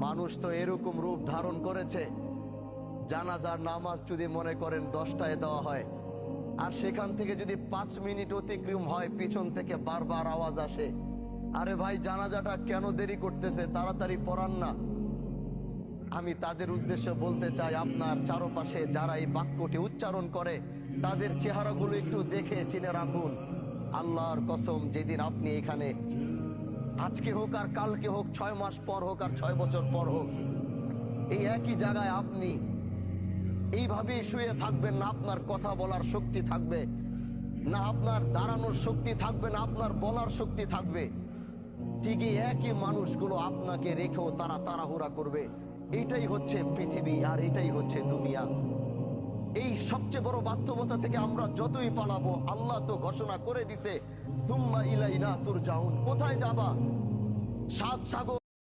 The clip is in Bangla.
মানুষ তো এরকম রূপ ধারণ করেছে, জানাজার নামাজ যদি মনে করেন 10টায় দেওয়া হয়, আর সেখান থেকে যদি 5 মিনিট অতিক্রম হয় পিছন থেকে বারবার আওয়াজ আসে, আরে ভাই জানাজাটা কেন দেরি করতেছে, তাড়াতাড়ি পড়ান না। আমি তাদের উদ্দেশ্যে বলতে চাই, আপনার চারপাশে যারা এই বাক্যটি উচ্চারণ করে তাদের চেহারাগুলো একটু দেখে চিনে রাখুন। আল্লাহর কসম, যেদিন আপনি এখানে, আজকে হোক আর কালকে হোক, 6 মাস পর হোক আর 6 বছর পর হোক, এই একই জায়গায় আপনি এইভাবেই শুয়ে থাকবেন, না আপনার কথা বলার শক্তি থাকবে, না আপনার দাঁড়ানোর শক্তি থাকবে, না আপনার বলার শক্তি থাকবে। ঠিকই একই মানুষগুলো আপনাকে রেখেও তারা তাড়াহুড়া করবে। এটাই হচ্ছে পৃথিবী, আর এটাই হচ্ছে দুনিয়া। এই সবচেয়ে বড় বাস্তবতা থেকে আমরা যতই পালাবো, আল্লাহ তো ঘোষণা করে দিছে, তুম্মা ইলাইনা তুরজাউন। কোথায় যাবা? 7 সাগর